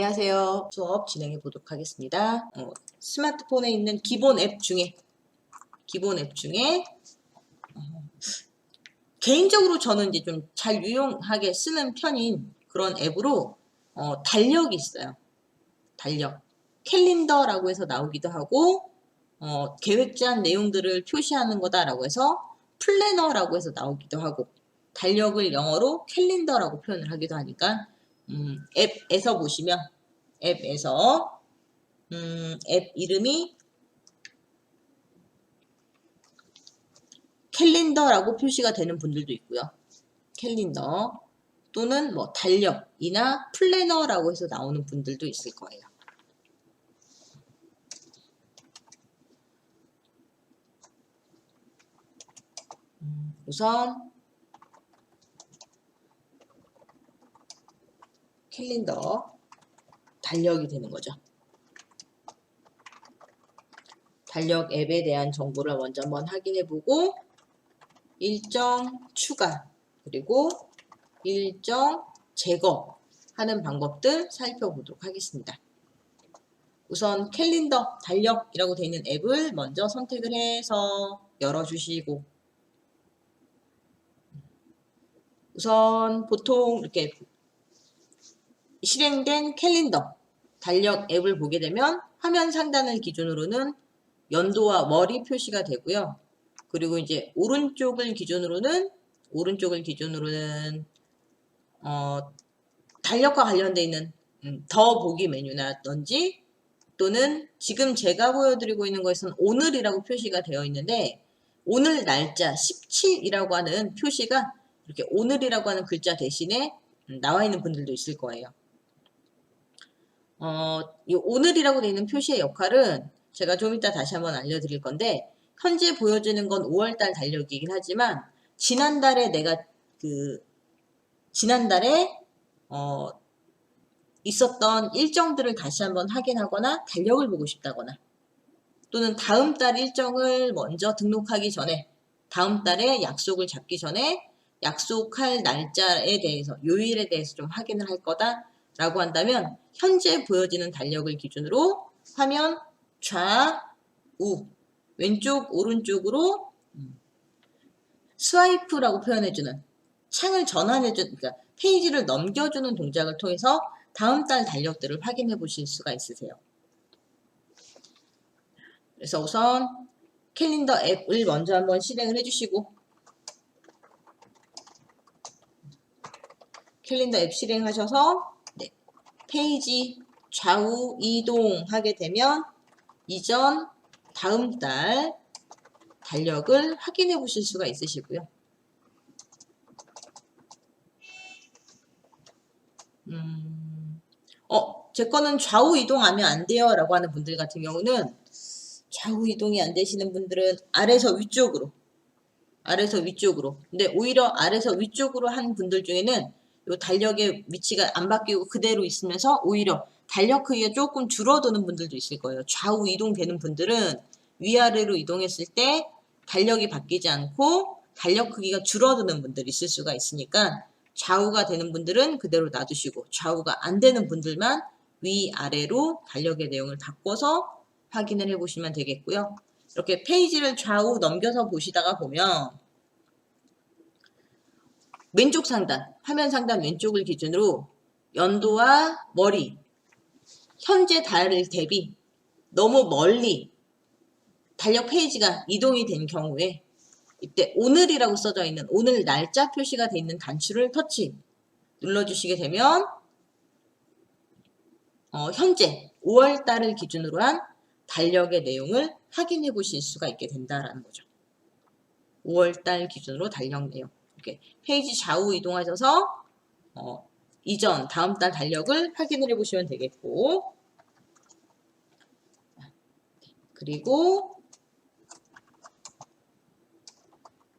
안녕하세요. 수업 진행해 보도록 하겠습니다. 스마트폰에 있는 기본 앱 중에 개인적으로 저는 이제 좀 잘 유용하게 쓰는 편인 그런 앱으로 달력이 있어요. 달력. 캘린더라고 해서 나오기도 하고 계획 짠 내용들을 표시하는 거다라고 해서 플래너라고 해서 나오기도 하고 달력을 영어로 캘린더라고 표현을 하기도 하니까 앱에서 보시면 앱에서 앱 이름이 캘린더라고 표시가 되는 분들도 있고요. 캘린더 또는 뭐 달력이나 플래너라고 해서 나오는 분들도 있을 거예요. 우선 캘린더 달력이 되는 거죠. 달력 앱에 대한 정보를 먼저 한번 확인해 보고 일정 추가 그리고 일정 제거하는 방법들 살펴보도록 하겠습니다. 우선 캘린더 달력이라고 되어 있는 앱을 먼저 선택을 해서 열어주시고 우선 보통 이렇게 실행된 캘린더 달력 앱을 보게 되면 화면 상단을 기준으로는 연도와 월이 표시가 되고요. 그리고 이제 오른쪽을 기준으로는 달력과 관련되어 있는 더 보기 메뉴라든지 또는 지금 제가 보여드리고 있는 것은 오늘이라고 표시가 되어 있는데 오늘 날짜 17이라고 하는 표시가 이렇게 오늘이라고 하는 글자 대신에 나와 있는 분들도 있을 거예요. 이 오늘이라고 되어 있는 표시의 역할은 제가 좀 이따 다시 한번 알려드릴 건데 현재 보여지는 건 5월달 달력이긴 하지만 지난달에 내가 지난달에 있었던 일정들을 다시 한번 확인하거나 달력을 보고 싶다거나 또는 다음 달 일정을 먼저 등록하기 전에 다음 달에 약속을 잡기 전에 약속할 날짜에 대해서 요일에 대해서 좀 확인을 할 거다라고 한다면 현재 보여지는 달력을 기준으로 화면 좌우 왼쪽 오른쪽으로 스와이프라고 표현해주는 창을 전환해주는 그러니까 페이지를 넘겨주는 동작을 통해서 다음 달 달력들을 확인해 보실 수가 있으세요. 그래서 우선 캘린더 앱을 먼저 한번 실행을 해주시고 캘린더 앱 실행하셔서 페이지 좌우 이동하게 되면 이전 다음 달 달력을 확인해 보실 수가 있으시고요. 제 거는 좌우 이동하면 안 돼요 라고 하는 분들 같은 경우는 좌우 이동이 안 되시는 분들은 아래서 위쪽으로 근데 오히려 아래서 위쪽으로 한 분들 중에는 요 달력의 위치가 안 바뀌고 그대로 있으면서 오히려 달력 크기가 조금 줄어드는 분들도 있을 거예요. 좌우 이동되는 분들은 위아래로 이동했을 때 달력이 바뀌지 않고 달력 크기가 줄어드는 분들이 있을 수가 있으니까 좌우가 되는 분들은 그대로 놔두시고 좌우가 안 되는 분들만 위아래로 달력의 내용을 바꿔서 확인을 해 보시면 되겠고요. 이렇게 페이지를 좌우 넘겨서 보시다가 보면 왼쪽 상단, 화면 상단 왼쪽을 기준으로 연도와 월이 현재 달을 대비 너무 멀리 달력 페이지가 이동이 된 경우에 이때 오늘이라고 써져 있는 오늘 날짜 표시가 되어 있는 단추를 터치 눌러주시게 되면 현재 5월 달을 기준으로 한 달력의 내용을 확인해 보실 수가 있게 된다라는 거죠. 5월 달 기준으로 달력 내용. 이렇게 페이지 좌우 이동하셔서 이전 다음 달 달력을 확인을 해 보시면 되겠고 그리고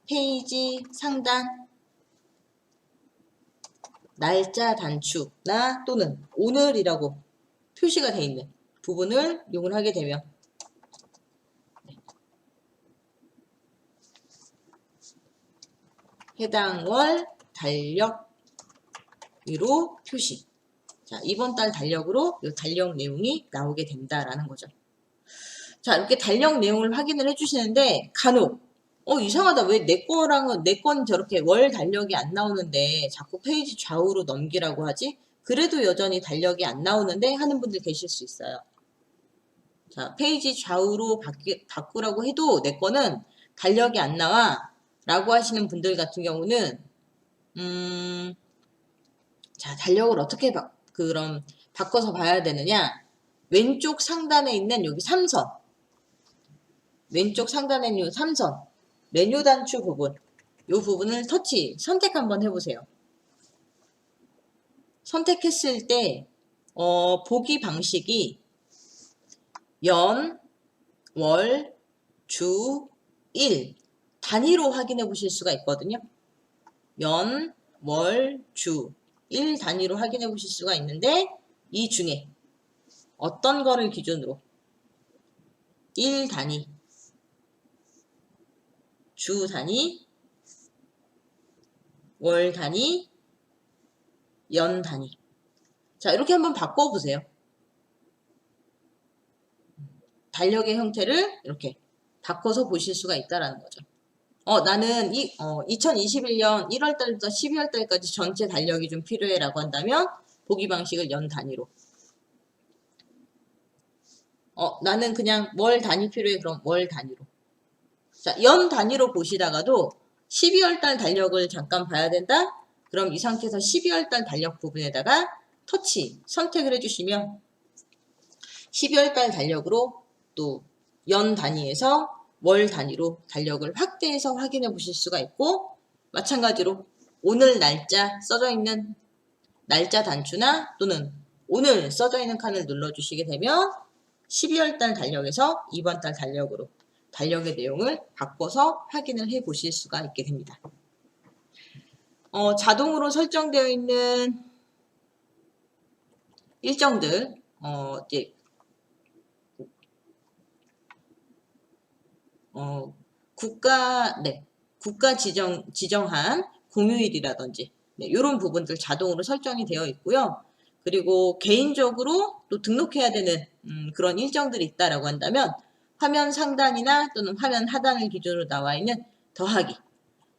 페이지 상단 날짜 단추나 또는 오늘이라고 표시가 되어 있는 부분을 이용을 하게 되면 해당 월 달력 위로 표시 자, 이번 달 달력으로 이 달력 내용이 나오게 된다라는 거죠. 자, 이렇게 달력 내용을 확인을 해주시는데 간혹 이상하다. 왜 내 건 저렇게 월 달력이 안 나오는데 자꾸 페이지 좌우로 넘기라고 하지? 그래도 여전히 달력이 안 나오는데 하는 분들 계실 수 있어요. 자, 페이지 좌우로 바꾸라고 해도 내 거는 달력이 안 나와 라고 하시는 분들 같은 경우는 자, 달력을 어떻게 그럼 바꿔서 봐야 되느냐? 왼쪽 상단에 있는 여기 3선 왼쪽 상단에 있는 3선 메뉴 단추 부분 이 부분을 선택 한번 해보세요. 선택했을 때 보기 방식이 연, 월, 주, 일 단위로 확인해 보실 수가 있거든요. 연, 월, 주, 일 단위로 확인해 보실 수가 있는데 이 중에 어떤 거를 기준으로 일 단위, 주 단위, 월 단위, 연 단위. 자, 이렇게 한번 바꿔보세요. 달력의 형태를 이렇게 바꿔서 보실 수가 있다라는 거죠. 나는 2021년 1월달부터 12월달까지 전체 달력이 좀 필요해라고 한다면 보기 방식을 연 단위로. 나는 그냥 월 단위 필요해. 그럼 월 단위로. 자, 연 단위로 보시다가도 12월달 달력을 잠깐 봐야 된다? 그럼 이 상태에서 12월달 달력 부분에다가 선택을 해주시면 12월달 달력으로 또 연 단위에서 월 단위로 달력을 확대해서 확인해 보실 수가 있고 마찬가지로 오늘 날짜 써져 있는 날짜 단추나 또는 오늘 써져 있는 칸을 눌러주시게 되면 12월달 달력에서 이번 달 달력으로 달력의 내용을 바꿔서 확인을 해 보실 수가 있게 됩니다. 자동으로 설정되어 있는 일정들 이제 국가 지정한 공휴일이라든지 이런 부분들 자동으로 설정이 되어 있고요. 그리고 개인적으로 또 등록해야 되는 그런 일정들이 있다라고 한다면 화면 상단이나 또는 화면 하단을 기준으로 나와 있는 더하기,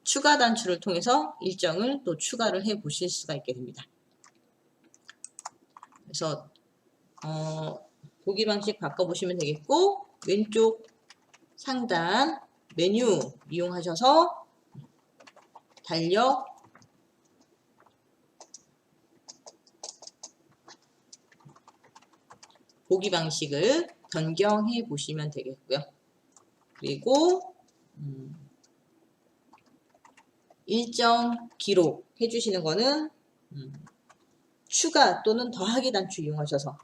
추가 단추를 통해서 일정을 또 추가를 해 보실 수가 있게 됩니다. 그래서 보기 방식 바꿔보시면 되겠고 왼쪽 상단 메뉴 이용하셔서 달력 보기 방식을 변경해 보시면 되겠고요. 그리고 일정 기록 해주시는 거는 추가 또는 더하기 단추 이용하셔서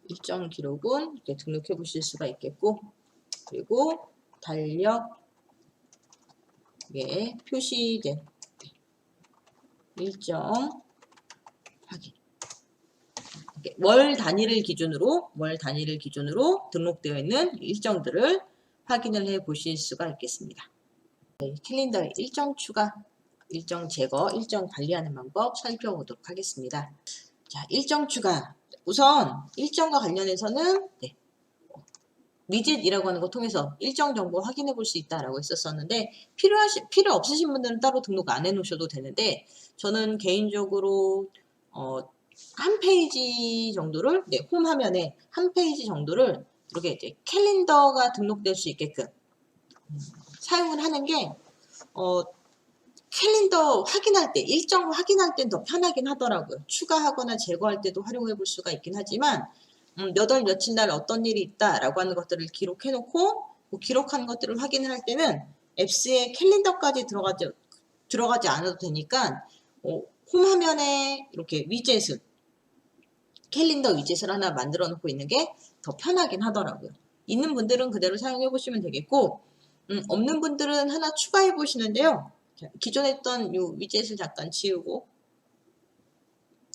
일정 기록은 이렇게 등록해 보실 수가 있겠고 그리고 달력에 표시된 일정 확인 월 단위를 기준으로 등록되어 있는 일정들을 확인을 해 보실 수가 있겠습니다. 캘린더에 일정 추가, 일정 제거, 일정 관리하는 방법 살펴보도록 하겠습니다. 자, 일정 추가. 우선 일정과 관련해서는 위젯이라고 하는 거 통해서 일정 정보 확인해 볼 수 있다라고 했었었는데 필요 없으신 분들은 따로 등록 안 해 놓으셔도 되는데 저는 개인적으로 한 페이지 정도를 홈 화면에 한 페이지 정도를 이렇게 이제 캘린더가 등록될 수 있게끔 사용을 하는 게 캘린더 확인할 때 일정 확인할 땐 더 편하긴 하더라고요. 추가하거나 제거할 때도 활용해 볼 수가 있긴 하지만 몇 월 며칠 날 어떤 일이 있다라고 하는 것들을 기록해 놓고 그 기록한 것들을 확인을 할 때는 앱스에 캘린더까지 들어가지 않아도 되니까 홈 화면에 이렇게 캘린더 위젯을 하나 만들어 놓고 있는 게 더 편하긴 하더라고요. 있는 분들은 그대로 사용해 보시면 되겠고 없는 분들은 하나 추가해 보시는데요. 기존에 했던 요 위젯을 잠깐 지우고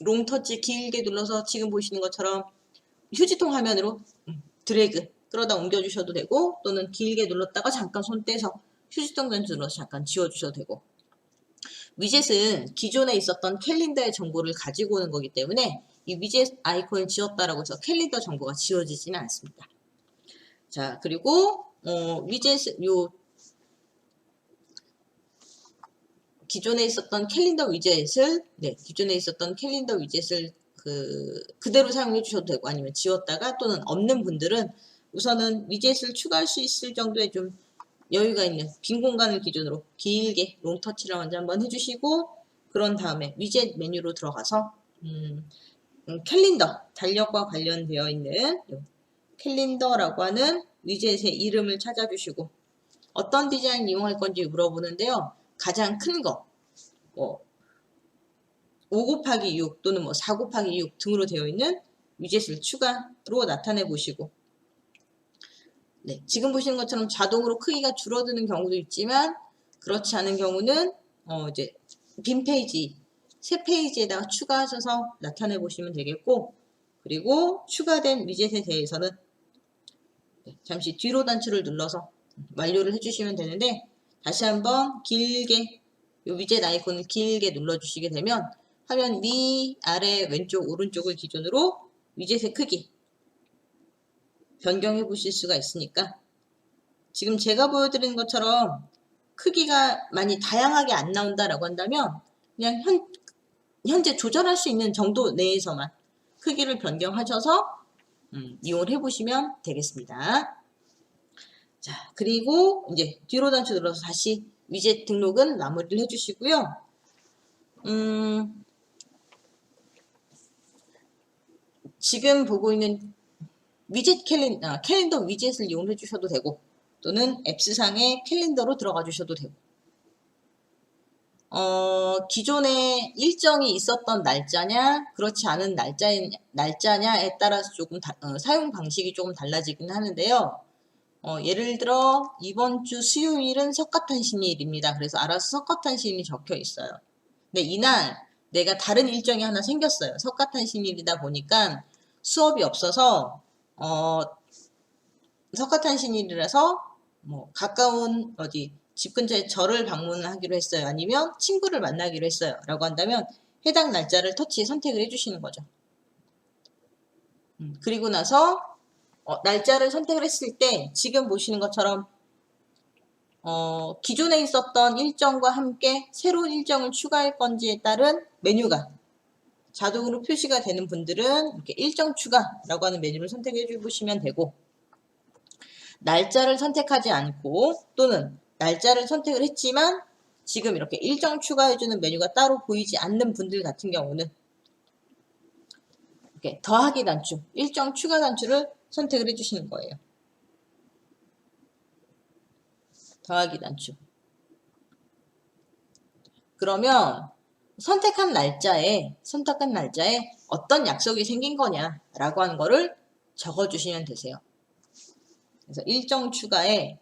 롱터치 길게 눌러서 지금 보시는 것처럼 휴지통 화면으로 드래그 끌어다 옮겨주셔도 되고, 또는 길게 눌렀다가 잠깐 손 떼서 휴지통 전체 눌러서 잠깐 지워주셔도 되고. 위젯은 기존에 있었던 캘린더의 정보를 가지고 오는 거기 때문에 이 위젯 아이콘을 지웠다라고 해서 캘린더 정보가 지워지지는 않습니다. 자, 그리고 위젯 기존에 있었던 캘린더 위젯을 그대로 사용해 주셔도 되고, 아니면 지웠다가 또는 없는 분들은 우선은 위젯을 추가할 수 있을 정도의 좀 여유가 있는 빈 공간을 기준으로 길게 롱터치를 먼저 한번 해주시고, 그런 다음에 위젯 메뉴로 들어가서 캘린더, 달력과 관련되어 있는 캘린더라고 하는 위젯의 이름을 찾아주시고, 어떤 디자인 이용할 건지 물어보는데요. 가장 큰 거, 5곱하기6 또는 4곱하기6 등으로 되어 있는 위젯을 추가로 나타내 보시고, 네, 지금 보시는 것처럼 자동으로 크기가 줄어드는 경우도 있지만, 그렇지 않은 경우는 이제 빈 페이지, 새 페이지에다가 추가하셔서 나타내 보시면 되겠고, 그리고 추가된 위젯에 대해서는 잠시 뒤로 단추를 눌러서 완료를 해주시면 되는데, 다시 한번 길게 이 위젯 아이콘을 길게 눌러주시게 되면 화면 위, 아래, 왼쪽, 오른쪽을 기준으로 위젯의 크기 변경해 보실 수가 있으니까, 지금 제가 보여드리는 것처럼 크기가 많이 다양하게 안 나온다라고 한다면 그냥 현재 조절할 수 있는 정도 내에서만 크기를 변경하셔서 이용을 해보시면 되겠습니다. 자, 그리고 이제 뒤로 단추 눌러서 다시 위젯 등록은 마무리를 해주시고요. 지금 보고 있는 위젯 캘린더 위젯을 이용해 주셔도 되고, 또는 앱스상의 캘린더로 들어가 주셔도 되고, 기존에 일정이 있었던 날짜냐 그렇지 않은 날짜냐에 따라서 조금 사용 방식이 조금 달라지긴 하는데요. 예를 들어 이번 주 수요일은 석가탄신일입니다. 그래서 알아서 석가탄신일이 적혀 있어요. 근데 이날 내가 다른 일정이 하나 생겼어요. 석가탄신일이다 보니까 수업이 없어서 석가탄신일이라서 가까운 집 근처에 절을 방문하기로 했어요. 아니면 친구를 만나기로 했어요. 라고 한다면 해당 날짜를 터치 선택을 해주시는 거죠. 그리고 나서 날짜를 선택을 했을 때 지금 보시는 것처럼 기존에 있었던 일정과 함께 새로운 일정을 추가할 건지에 따른 메뉴가 자동으로 표시가 되는 분들은 이렇게 일정 추가라고 하는 메뉴를 선택해 주시면 되고, 날짜를 선택하지 않고 또는 날짜를 선택을 했지만 지금 이렇게 일정 추가해주는 메뉴가 따로 보이지 않는 분들 같은 경우는 이렇게 더하기 단추, 일정 추가 단추를 선택을 해주시는 거예요. 더하기 단추. 그러면 선택한 날짜에 어떤 약속이 생긴 거냐라고 하는 거를 적어주시면 되세요. 그래서 일정 추가에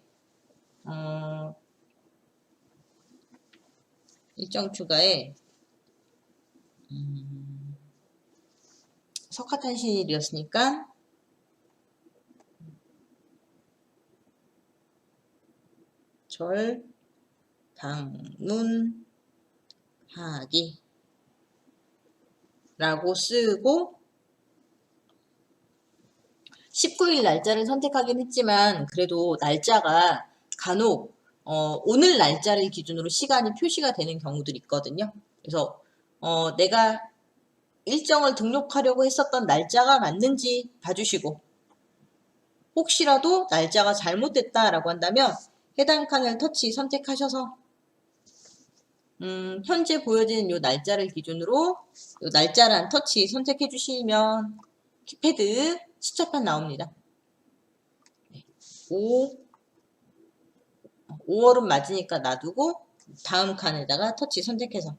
석가탄신일이었으니까 절 방문하기 라고 쓰고 19일 날짜를 선택하긴 했지만 그래도 날짜가 간혹 오늘 날짜를 기준으로 시간이 표시가 되는 경우들이 있거든요. 그래서 내가 일정을 등록하려고 했었던 날짜가 맞는지 봐주시고, 혹시라도 날짜가 잘못됐다라고 한다면 해당 칸을 터치 선택하셔서 현재 보여지는 이 날짜를 기준으로 이 날짜란 터치 선택해 주시면 키패드 숫자판 나옵니다. 5월은 맞으니까 놔두고 다음 칸에다가 터치 선택해서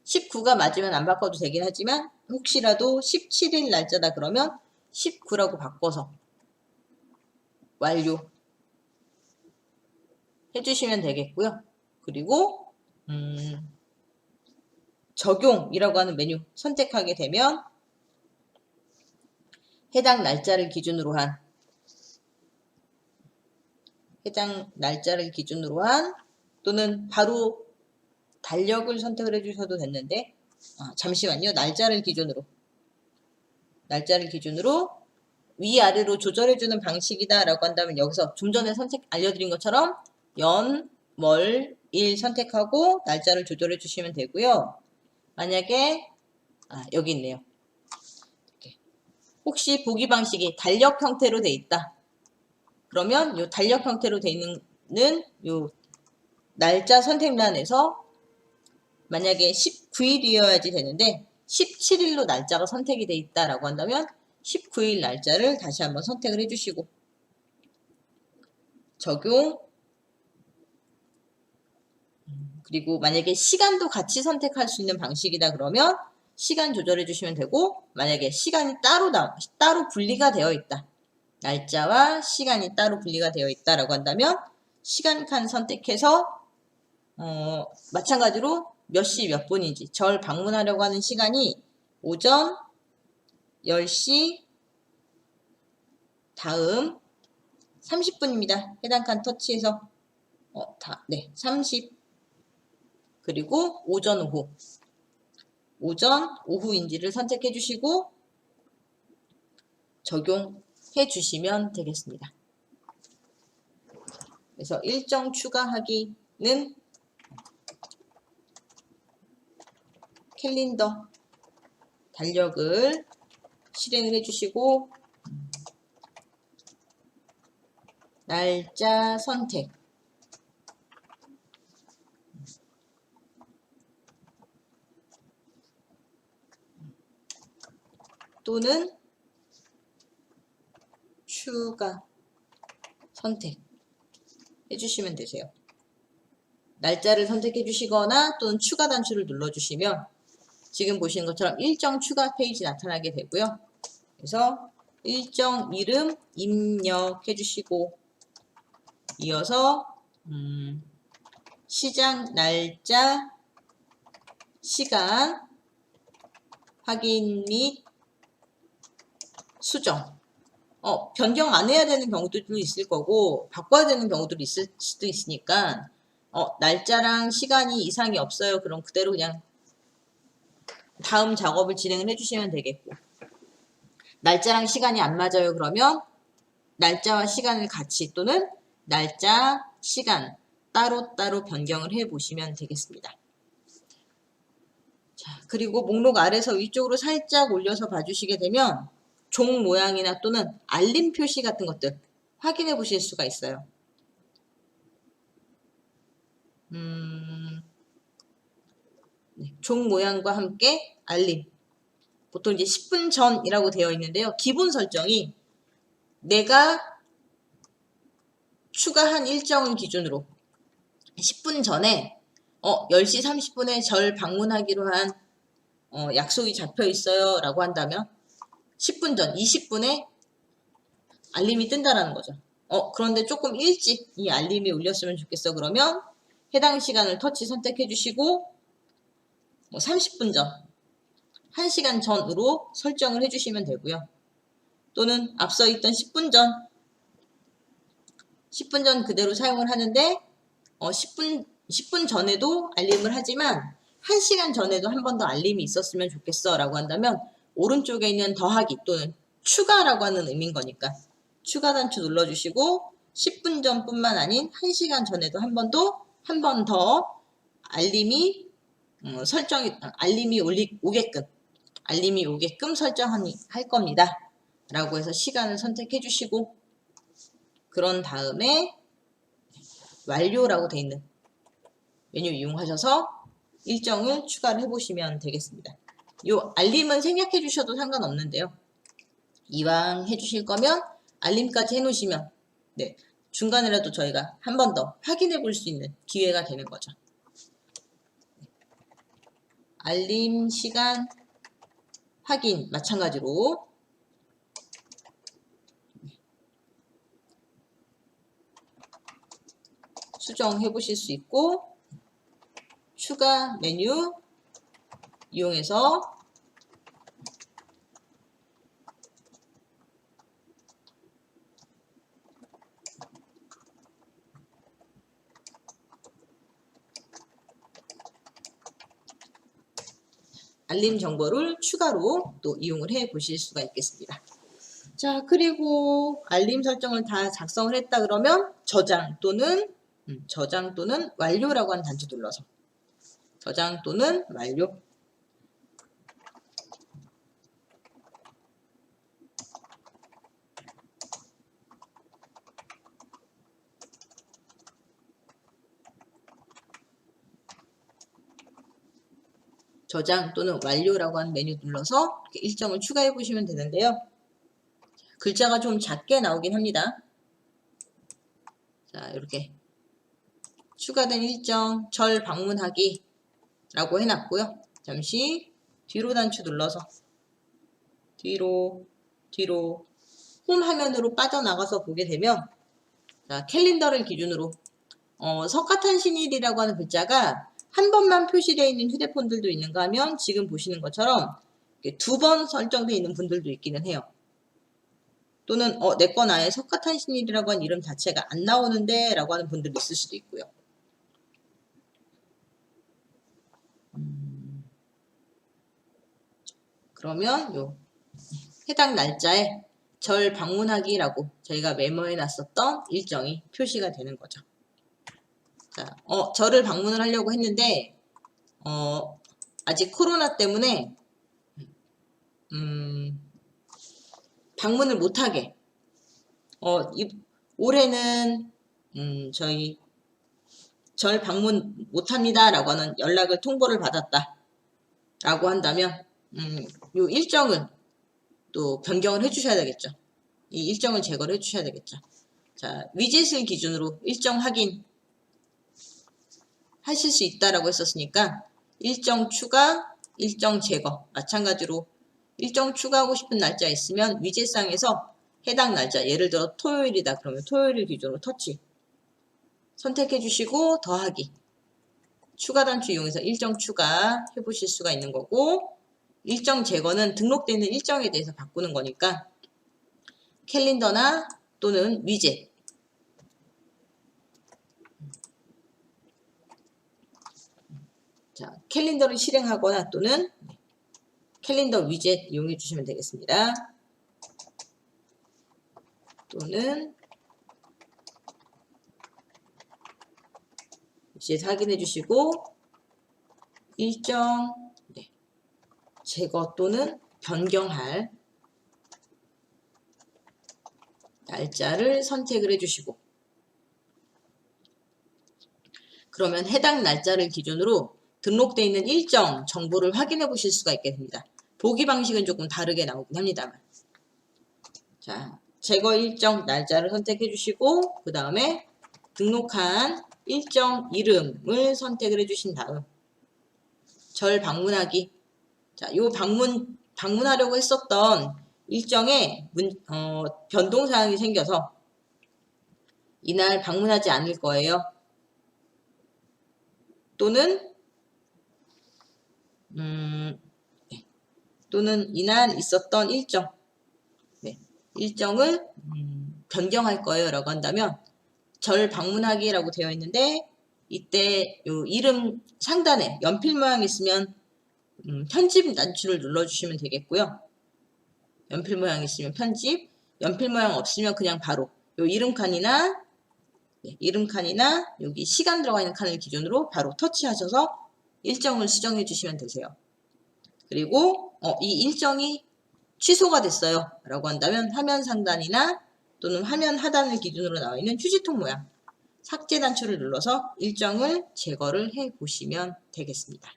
19가 맞으면 안 바꿔도 되긴 하지만 혹시라도 17일 날짜다 그러면 19라고 바꿔서 완료 해주시면 되겠고요. 그리고 적용이라고 하는 메뉴 선택하게 되면 해당 날짜를 기준으로 한 또는 바로 달력을 선택을 해주셔도 됐는데 잠시만요. 날짜를 기준으로 위아래로 조절해주는 방식이다 라고 한다면 여기서 좀 전에 알려드린 것처럼 연, 월, 일 선택하고 날짜를 조절해 주시면 되고요. 만약에 여기 있네요. 혹시 보기 방식이 달력 형태로 돼 있다. 그러면 이 달력 형태로 돼 있는 요 날짜 선택란에서 만약에 19일이어야지 되는데 17일로 날짜가 선택이 돼 있다라고 한다면 19일 날짜를 다시 한번 선택을 해주시고 적용 그리고 만약에 시간도 같이 선택할 수 있는 방식이다 그러면 시간 조절해 주시면 되고 만약에 시간이 따로 분리가 되어 있다. 날짜와 시간이 따로 분리가 되어 있다라고 한다면 시간 칸 선택해서 마찬가지로 몇 시 몇 분인지 절 방문하려고 하는 시간이 오전 10시 다음 30분입니다. 해당 칸 터치해서 30 그리고 오전 오후인지를 선택해 주시고 적용해 주시면 되겠습니다. 그래서 일정 추가하기는 캘린더 달력을 실행을 해주시고 날짜 선택 또는 추가 선택 해주시면 되세요. 날짜를 선택해 주시거나 또는 추가 단추를 눌러주시면 지금 보시는 것처럼 일정 추가 페이지 나타나게 되고요. 그래서 일정 이름 입력해 주시고 이어서 시작 날짜 시간 확인 및 수정 변경 안 해야 되는 경우들도 있을 거고 바꿔야 되는 경우들이 있을 수도 있으니까 날짜랑 시간이 이상이 없어요. 그럼 그대로 그냥 다음 작업을 진행을 해주시면 되겠고 날짜랑 시간이 안 맞아요. 그러면 날짜와 시간을 같이 또는 날짜, 시간 따로따로 변경을 해보시면 되겠습니다. 자, 그리고 목록 아래서 위쪽으로 살짝 올려서 봐주시게 되면 종 모양이나 또는 알림 표시 같은 것들 확인해 보실 수가 있어요. 종 모양과 함께 알림. 보통 이제 10분 전이라고 되어 있는데요. 기본 설정이 내가 추가한 일정을 기준으로 10분 전에 10시 30분에 절 방문하기로 한 약속이 잡혀 있어요 라고 한다면 10분 전 20분에 알림이 뜬다라는 거죠. 그런데 조금 일찍 이 알림이 울렸으면 좋겠어. 그러면 해당 시간을 터치 선택해 주시고 30분 전 1시간 전으로 설정을 해주시면 되고요. 또는 앞서 있던 10분 전 그대로 사용을 하는데 10분 전에도 알림을 하지만 1시간 전에도 한 번 더 알림이 있었으면 좋겠어 라고 한다면 오른쪽에 있는 더하기 또는 추가라고 하는 의미인 거니까 추가 단추 눌러주시고 10분 전뿐만 아닌 1시간 전에도 한 번 더 알림이 오게끔 설정할 겁니다. 라고 해서 시간을 선택해 주시고 그런 다음에 완료라고 되어 있는 메뉴 이용하셔서 일정을 추가를 해보시면 되겠습니다. 이 알림은 생략해 주셔도 상관없는데요. 이왕 해주실 거면 알림까지 해놓으시면 중간에라도 저희가 한 번 더 확인해 볼 수 있는 기회가 되는 거죠. 알림 시간 확인 마찬가지로 수정해 보실 수 있고 추가 메뉴 이용해서 알림 정보를 추가로 또 이용을 해 보실 수가 있겠습니다. 자, 그리고 알림 설정을 다 작성을 했다 그러면 저장 또는 완료라고 하는 단추 눌러서 저장 또는 완료. 저장 또는 완료라고 하는 메뉴 눌러서 일정을 추가해 보시면 되는데요. 글자가 좀 작게 나오긴 합니다. 자, 이렇게 추가된 일정 절 방문하기 라고 해놨고요. 잠시 뒤로 단추 눌러서 뒤로 홈 화면으로 빠져나가서 보게 되면 자, 캘린더를 기준으로 석가탄신일이라고 하는 글자가 한 번만 표시되어 있는 휴대폰들도 있는가 하면 지금 보시는 것처럼 2번 설정되어 있는 분들도 있기는 해요. 또는 내 건 아예 석가탄신일이라고 하는 이름 자체가 안 나오는데 라고 하는 분들도 있을 수도 있고요. 그러면 요 해당 날짜에 절 방문하기라고 저희가 메모해 놨었던 일정이 표시가 되는 거죠. 자, 절을 방문을 하려고 했는데 아직 코로나 때문에 방문을 못하게 올해는 저희 절 방문 못합니다 라고 하는 연락을 통보를 받았다 라고 한다면 요 일정을 또 변경을 해 주셔야 되겠죠. 이 일정을 제거를 해 주셔야 되겠죠. 자, 위젯을 기준으로 일정 확인 하실 수 있다라고 했었으니까 일정 추가, 일정 제거 마찬가지로 일정 추가하고 싶은 날짜 있으면 위젯상에서 해당 날짜 예를 들어 토요일이다 그러면 토요일을 기준으로 터치 선택해 주시고 더하기 추가 단추 이용해서 일정 추가 해 보실 수가 있는 거고 일정 제거는 등록되어 있는 일정에 대해서 바꾸는 거니까 캘린더나 또는 위젯 자, 캘린더를 실행하거나 또는 캘린더 위젯 이용해 주시면 되겠습니다. 또는 위젯 확인해 주시고 일정 제거 또는 변경할 날짜를 선택을 해주시고 그러면 해당 날짜를 기준으로 등록되어 있는 일정 정보를 확인해 보실 수가 있게 됩니다. 보기 방식은 조금 다르게 나오긴 합니다만 자, 제거 일정 날짜를 선택해 주시고 그 다음에 등록한 일정 이름을 선택을 해 주신 다음 절 방문하기 자, 요 방문하려고 했었던 일정에 변동사항이 생겨서 이날 방문하지 않을 거예요. 또는 또는 이날 있었던 일정 일정을 변경할 거예요 라고 한다면 절 방문하기라고 되어 있는데 이때 요 이름 상단에 연필 모양 있으면 편집 단추를 눌러주시면 되겠고요. 연필 모양 있으면 편집, 연필 모양 없으면 그냥 바로 요 이름칸이나 여기 시간 들어가 있는 칸을 기준으로 바로 터치하셔서 일정을 수정해 주시면 되세요. 그리고 이 일정이 취소가 됐어요 라고 한다면 화면 상단이나 또는 화면 하단을 기준으로 나와 있는 휴지통 모양 삭제 단추를 눌러서 일정을 제거를 해 보시면 되겠습니다.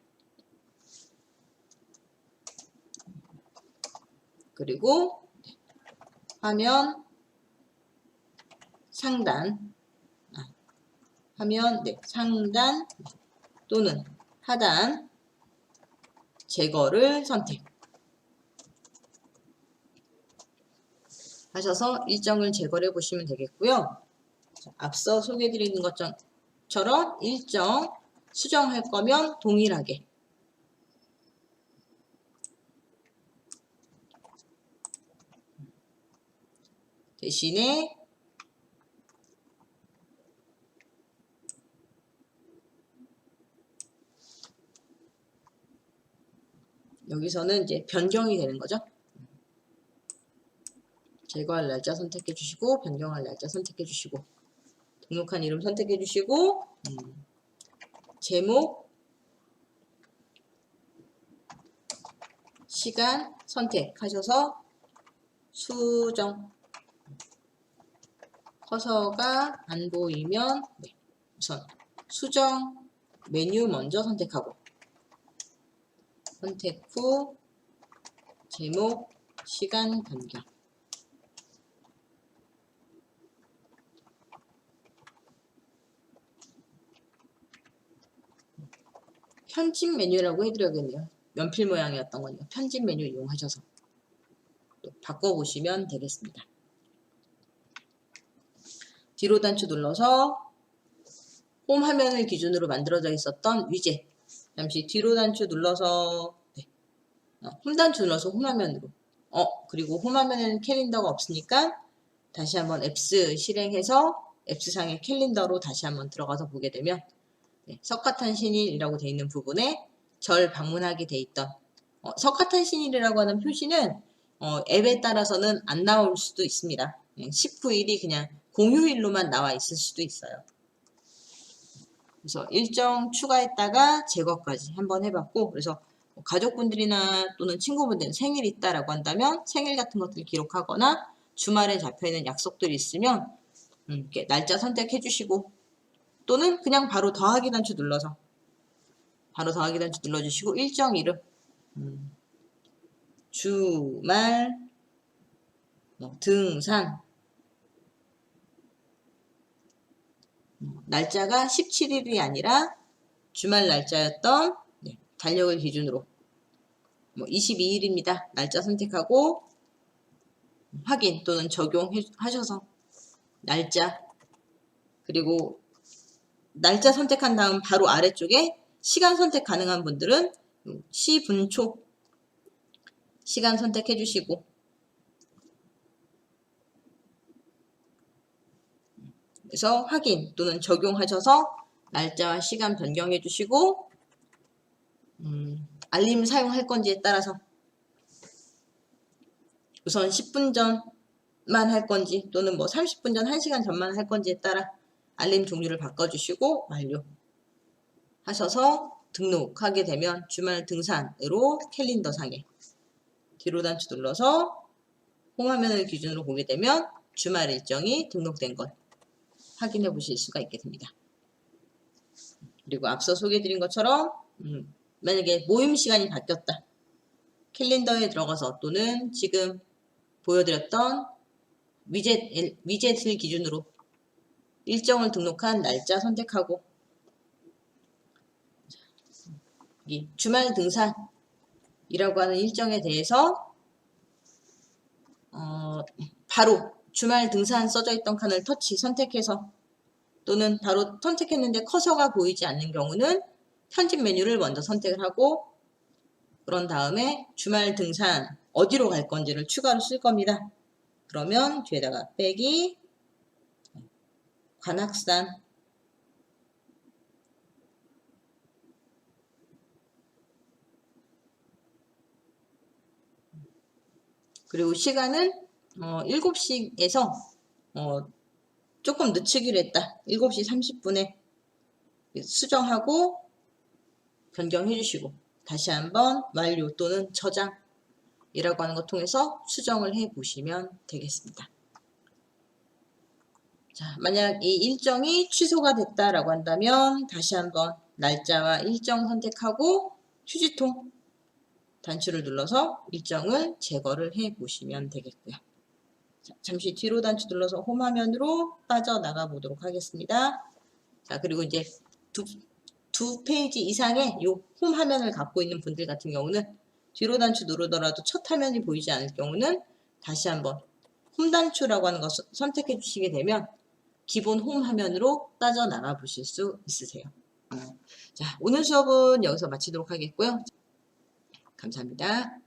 그리고 화면 상단 상단 또는 하단 제거를 선택 하셔서 일정을 제거를 해 보시면 되겠고요. 앞서 소개해 드리는 것처럼 일정 수정할 거면 동일하게 대신에 여기서는 이제 변경이 되는 거죠. 제거할 날짜 선택해 주시고 변경할 날짜 선택해 주시고 등록한 이름 선택해 주시고 제목 시간 선택하셔서 수정 커서가 안 보이면 우선 수정 메뉴 먼저 선택하고 선택 후 제목 시간 변경 편집 메뉴라고 해드려야겠네요. 연필 모양이었던 거니까 편집 메뉴 이용하셔서 또 바꿔보시면 되겠습니다. 뒤로 단추 눌러서 홈 화면을 기준으로 만들어져 있었던 위젯 잠시 뒤로 단추 눌러서 홈 단추 눌러서 홈 화면으로 그리고 홈 화면에는 캘린더가 없으니까 다시 한번 앱스 실행해서 앱스상의 캘린더로 다시 한번 들어가서 보게 되면 석가탄신일이라고 되어 있는 부분에 절 방문하게 돼 있던 석가탄신일이라고 하는 표시는 앱에 따라서는 안 나올 수도 있습니다. 19일이 그냥 공휴일로만 나와 있을 수도 있어요. 그래서 일정 추가했다가 제거까지 한번 해봤고 그래서 가족분들이나 또는 친구분들 생일 있다라고 한다면 생일 같은 것들을 기록하거나 주말에 잡혀있는 약속들이 있으면 이렇게 날짜 선택해 주시고 또는 그냥 바로 더하기 단추 눌러서 바로 더하기 단추 눌러주시고 일정 이름 주말 등산 날짜가 17일이 아니라 주말 날짜였던 달력을 기준으로 22일입니다. 날짜 선택하고 확인 또는 적용하셔서 날짜 그리고 날짜 선택한 다음 바로 아래쪽에 시간 선택 가능한 분들은 시분초 시간 선택해 주시고 그래서 확인 또는 적용하셔서 날짜와 시간 변경해 주시고 알림 사용할 건지에 따라서 우선 10분 전만 할 건지 또는 30분 전 1시간 전만 할 건지에 따라 알림 종류를 바꿔주시고 완료 하셔서 등록하게 되면 주말 등산으로 캘린더 상에 뒤로 단추 눌러서 홈 화면을 기준으로 보게 되면 주말 일정이 등록된 걸 확인해 보실 수가 있게 됩니다. 그리고 앞서 소개해드린 것처럼 만약에 모임 시간이 바뀌었다. 캘린더에 들어가서 또는 지금 보여드렸던 위젯을 기준으로 일정을 등록한 날짜 선택하고 이 주말 등산이라고 하는 일정에 대해서 바로 주말 등산 써져 있던 칸을 터치 선택해서 또는 바로 선택했는데 커서가 보이지 않는 경우는 편집 메뉴를 먼저 선택을 하고 그런 다음에 주말 등산 어디로 갈 건지를 추가로 쓸 겁니다. 그러면 뒤에다가 빼기 관악산 그리고 시간은 7시에서 조금 늦추기로 했다. 7시 30분에 수정하고 변경해 주시고 다시 한번 완료 또는 저장이라고 하는 것 통해서 수정을 해 보시면 되겠습니다. 자, 만약 이 일정이 취소가 됐다라고 한다면 다시 한번 날짜와 일정 선택하고 휴지통 단추를 눌러서 일정을 제거를 해 보시면 되겠고요. 자, 잠시 뒤로 단추 눌러서 홈 화면으로 빠져나가 보도록 하겠습니다. 자, 그리고 이제 두 페이지 이상의 이 홈 화면을 갖고 있는 분들 같은 경우는 뒤로 단추 누르더라도 첫 화면이 보이지 않을 경우는 다시 한번 홈 단추라고 하는 것을 선택해 주시게 되면 기본 홈 화면으로 빠져나가 보실 수 있으세요. 자, 오늘 수업은 여기서 마치도록 하겠고요. 감사합니다.